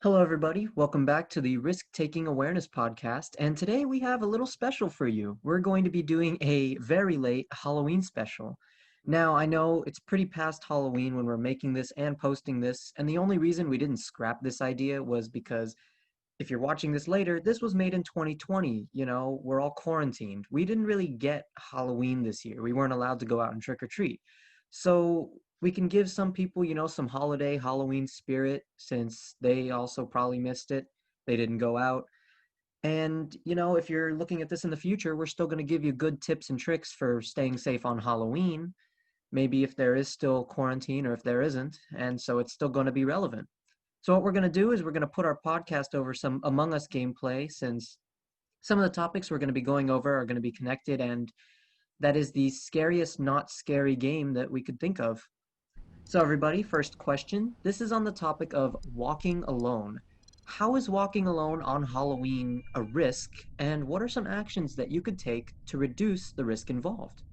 Hello, everybody. Welcome back to the Risk Taking Awareness podcast. And today we have a little special for you. We're going to be doing a very late Halloween special. Now, I know it's pretty past Halloween when we're making this and posting this, and the only reason we didn't scrap this idea was because if you're watching this later, this was made in 2020. We're all quarantined. We didn't really get Halloween this year. We weren't allowed to go out and trick or treat. So we can give some people, some holiday Halloween spirit since they also probably missed it. They didn't go out. And, if you're looking at this in the future, we're still going to give you good tips and tricks for staying safe on Halloween. Maybe if there is still quarantine or if there isn't. And so it's still going to be relevant. So what we're going to do is we're going to put our podcast over some Among Us gameplay since some of the topics we're going to be going over are going to be connected, and that is the scariest not scary game that we could think of. So everybody, first question. This is on the topic of walking alone. How is walking alone on Halloween a risk, and what are some actions that you could take to reduce the risk involved?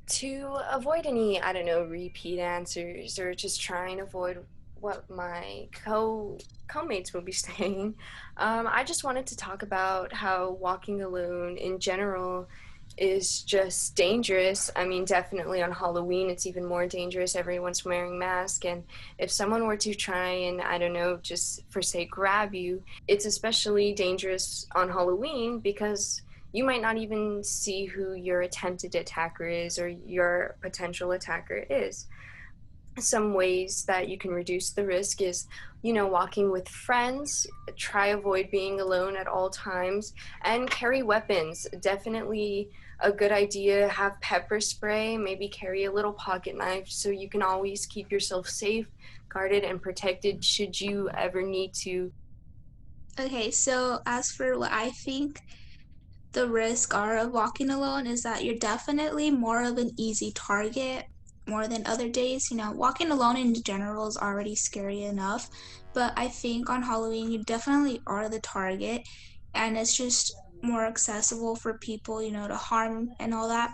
To avoid any, I don't know, repeat answers or just try and avoid what my co-mates will be saying, I just wanted to talk about how walking alone in general is just dangerous. I mean, definitely on Halloween, it's even more dangerous. Everyone's wearing masks, and if someone were to try and, I don't know, just for say grab you, it's especially dangerous on Halloween because you might not even see who your attempted attacker is or your potential attacker is. Some ways that you can reduce the risk is, walking with friends, try avoid being alone at all times, and carry weapons. Definitely a good idea. Have pepper spray, maybe carry a little pocket knife so you can always keep yourself safe, guarded, and protected should you ever need to. Okay, so as for what I think the risk are of walking alone is that you're definitely more of an easy target more than other days. Walking alone in general is already scary enough, but I think on Halloween you definitely are the target, and it's just more accessible for people, to harm and all that.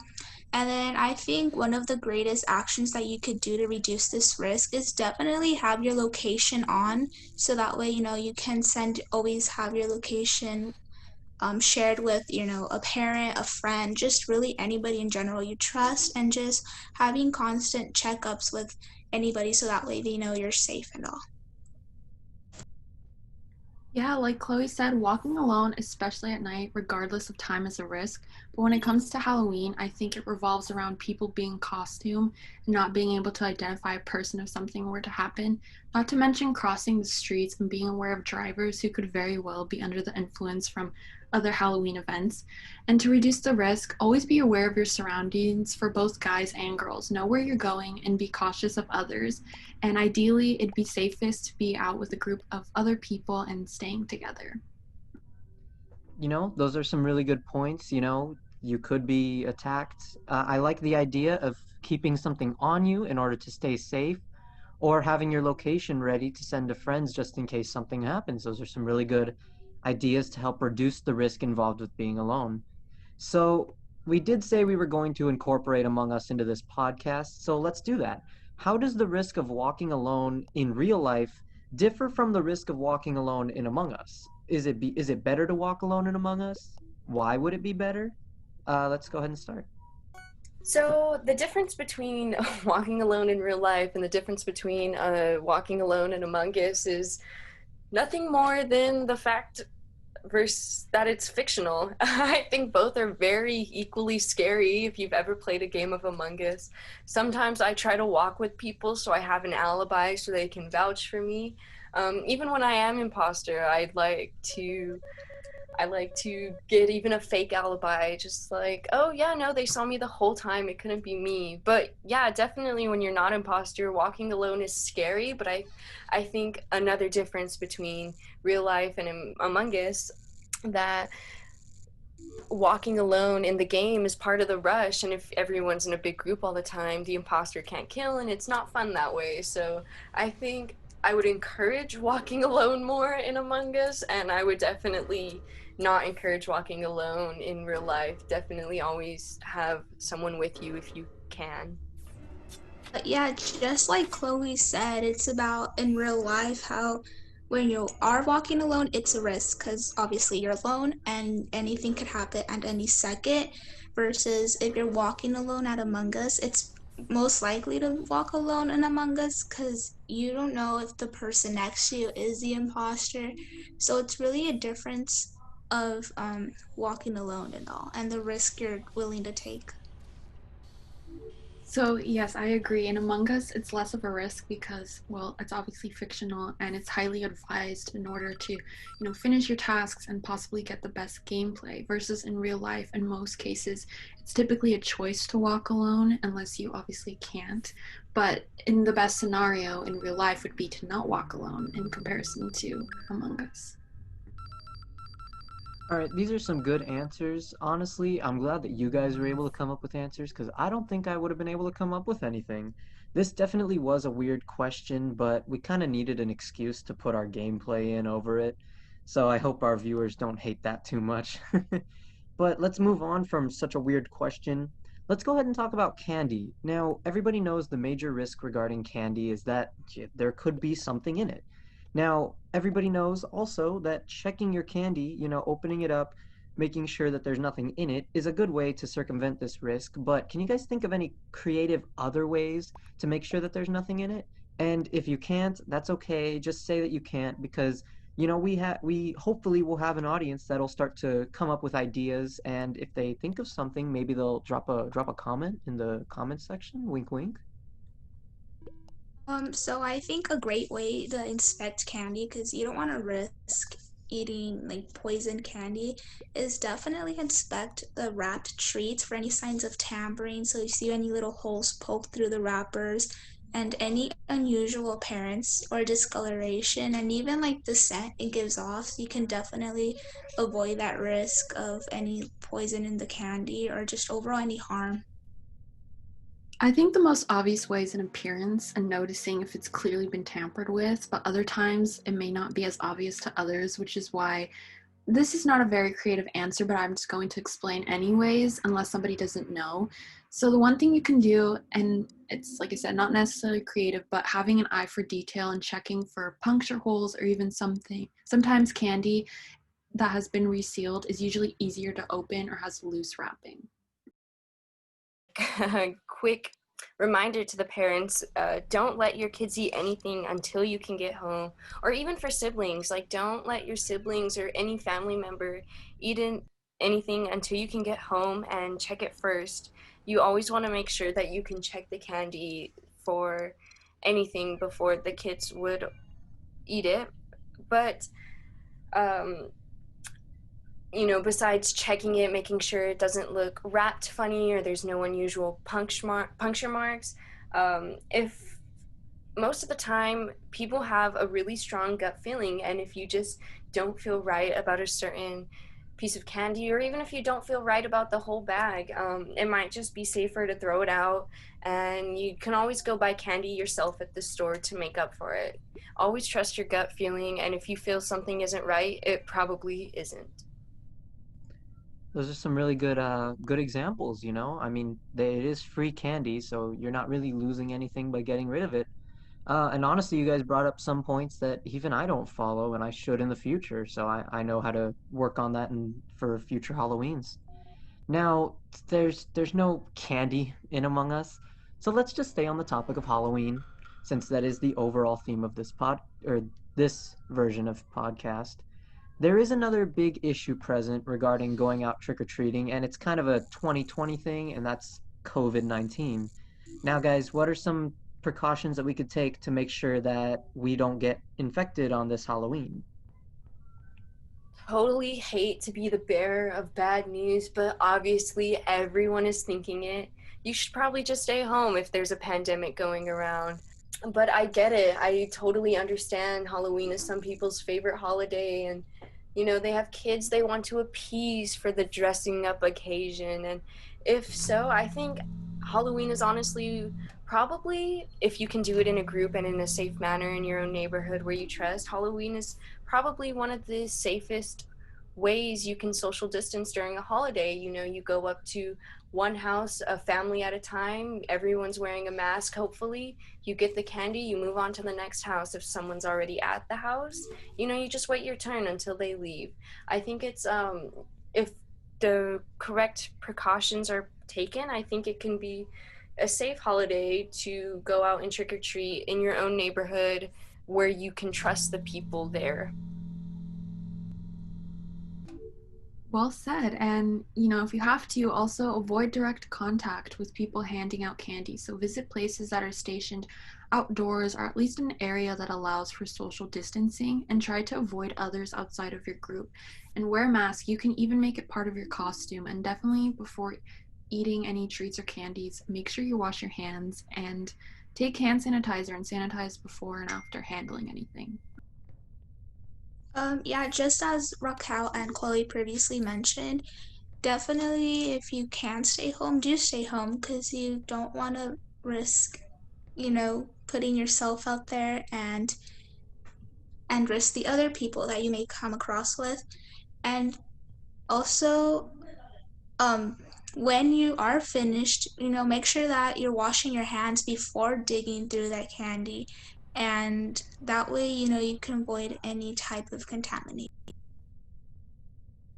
And then I think one of the greatest actions that you could do to reduce this risk is definitely have your location on, so that way, you can always have your location shared with, a parent, a friend, just really anybody in general you trust, and just having constant checkups with anybody so that way they know you're safe and all. Yeah, like Chloe said, walking alone, especially at night, regardless of time, is a risk. But when it comes to Halloween, I think it revolves around people being in costume and not being able to identify a person if something were to happen. Not to mention crossing the streets and being aware of drivers who could very well be under the influence from other Halloween events. And to reduce the risk, always be aware of your surroundings for both guys and girls. Know where you're going and be cautious of others. And ideally, it'd be safest to be out with a group of other people and staying together. Those are some really good points. You could be attacked. I like the idea of keeping something on you in order to stay safe, or having your location ready to send to friends just in case something happens. Those are some really good ideas to help reduce the risk involved with being alone. So, we did say we were going to incorporate Among Us into this podcast, so let's do that. How does the risk of walking alone in real life differ from the risk of walking alone in Among Us? Is it better to walk alone in Among Us? Why would it be better? Let's go ahead and start. So the difference between walking alone in real life and the difference between walking alone in Among Us is nothing more than the fact versus that it's fictional. I think both are very equally scary if you've ever played a game of Among Us. Sometimes I try to walk with people so I have an alibi so they can vouch for me. Even when I am imposter, I like to get even a fake alibi, just like, oh yeah, no, they saw me the whole time, it couldn't be me. But yeah, definitely when you're not imposter, walking alone is scary, but I think another difference between real life and Among Us, that walking alone in the game is part of the rush, and if everyone's in a big group all the time, the imposter can't kill and it's not fun that way. So I think I would encourage walking alone more in Among Us, and I would definitely not encourage walking alone in real life. Definitely always have someone with you if you can. But yeah, just like Chloe said, it's about in real life how when you are walking alone, it's a risk because obviously you're alone and anything could happen at any second. Versus if you're walking alone at Among Us, it's most likely to walk alone in Among Us because you don't know if the person next to you is the imposter. So it's really a difference of walking alone and all, and the risk you're willing to take. So, yes, I agree. In Among Us, it's less of a risk because, well, it's obviously fictional and it's highly advised in order to, finish your tasks and possibly get the best gameplay. Versus in real life, in most cases, it's typically a choice to walk alone unless you obviously can't. But in the best scenario in real life would be to not walk alone in comparison to Among Us. All right, these are some good answers. Honestly, I'm glad that you guys were able to come up with answers because I don't think I would have been able to come up with anything. This definitely was a weird question, but we kind of needed an excuse to put our gameplay in over it. So I hope our viewers don't hate that too much. But let's move on from such a weird question. Let's go ahead and talk about candy. Now, everybody knows the major risk regarding candy is that there could be something in it. Now, everybody knows also that checking your candy, opening it up, making sure that there's nothing in it is a good way to circumvent this risk. But can you guys think of any creative other ways to make sure that there's nothing in it? And if you can't, that's okay. Just say that you can't because we hopefully will have an audience that'll start to come up with ideas, and if they think of something, maybe they'll drop a comment in the comment section. Wink, wink. So I think a great way to inspect candy, because you don't want to risk eating like poison candy, is definitely inspect the wrapped treats for any signs of tampering. So you see any little holes poked through the wrappers and any unusual appearance or discoloration, and even like the scent it gives off. So you can definitely avoid that risk of any poison in the candy or just overall any harm. I think the most obvious way is an appearance and noticing if it's clearly been tampered with, but other times it may not be as obvious to others, which is why this is not a very creative answer, but I'm just going to explain anyways, unless somebody doesn't know. So the one thing you can do, and it's like I said, not necessarily creative, but having an eye for detail and checking for puncture holes or even sometimes candy that has been resealed is usually easier to open or has loose wrapping. Quick reminder to the parents, don't let your kids eat anything until you can get home. Or even for siblings, like don't let your siblings or any family member eat anything until you can get home and check it first. You always want to make sure that you can check the candy for anything before the kids would eat it. But besides checking it, making sure it doesn't look wrapped funny or there's no unusual puncture marks. If most of the time people have a really strong gut feeling, and if you just don't feel right about a certain piece of candy, or even if you don't feel right about the whole bag, it might just be safer to throw it out, and you can always go buy candy yourself at the store to make up for it. Always trust your gut feeling, and if you feel something isn't right, it probably isn't. Those are some really good examples. I mean, it is free candy, so you're not really losing anything by getting rid of it. And honestly, you guys brought up some points that even I don't follow, and I should in the future. So I know how to work on that for future Halloweens. Now, there's no candy in Among Us, so let's just stay on the topic of Halloween, since that is the overall theme of this version of podcast. There is another big issue present regarding going out trick-or-treating, and it's kind of a 2020 thing, and that's COVID-19. Now, guys, what are some precautions that we could take to make sure that we don't get infected on this Halloween? Totally hate to be the bearer of bad news, but obviously everyone is thinking it. You should probably just stay home if there's a pandemic going around. But I get it. I totally understand Halloween is some people's favorite holiday, and they have kids they want to appease for the dressing up occasion. And if so, I think Halloween is honestly probably, if you can do it in a group and in a safe manner in your own neighborhood where you trust, Halloween is probably one of the safest ways you can social distance during a holiday. You know, you go up to one house, a family at a time, everyone's wearing a mask, hopefully. You get the candy, you move on to the next house if someone's already at the house. You know, you just wait your turn until they leave. I think it's, if the correct precautions are taken, I think it can be a safe holiday to go out and trick or treat in your own neighborhood where you can trust the people there. Well said. And, you know, if you have to, also avoid direct contact with people handing out candy. So visit places that are stationed outdoors or at least an area that allows for social distancing, and try to avoid others outside of your group. And wear a mask. You can even make it part of your costume. And definitely before eating any treats or candies, make sure you wash your hands and take hand sanitizer and sanitize before and after handling anything. Yeah, just as Raquel and Chloe previously mentioned, definitely if you can stay home, do stay home because you don't want to risk, putting yourself out there and risk the other people that you may come across with. And also, um, when you are finished, make sure that you're washing your hands before digging through that candy. And that way, you can avoid any type of contamination.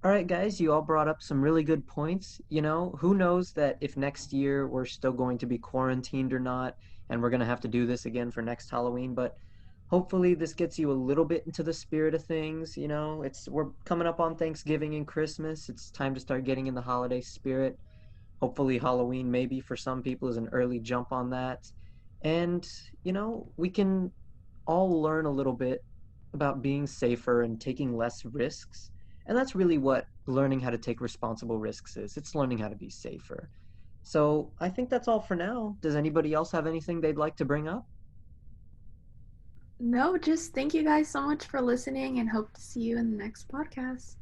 All right, guys, you all brought up some really good points. Who knows that if next year we're still going to be quarantined or not, and we're going to have to do this again for next Halloween, but hopefully this gets you a little bit into the spirit of things. We're coming up on Thanksgiving and Christmas. It's time to start getting in the holiday spirit. Hopefully Halloween maybe for some people is an early jump on that. And, we can all learn a little bit about being safer and taking less risks. And that's really what learning how to take responsible risks is. It's learning how to be safer. So I think that's all for now. Does anybody else have anything they'd like to bring up? No, just thank you guys so much for listening and hope to see you in the next podcast.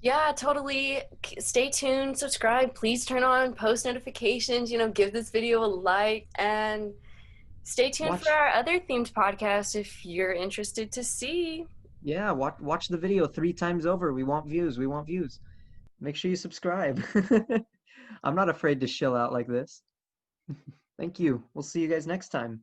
Yeah, totally. Stay tuned, subscribe, please turn on post notifications, you know, give this video a like, and stay tuned for Watch, our other themed podcast if you're interested to see. yeah, watch the video 3 times over. We want views. We want views. Make sure you subscribe. I'm not afraid to shill out like this. Thank you. We'll see you guys next time.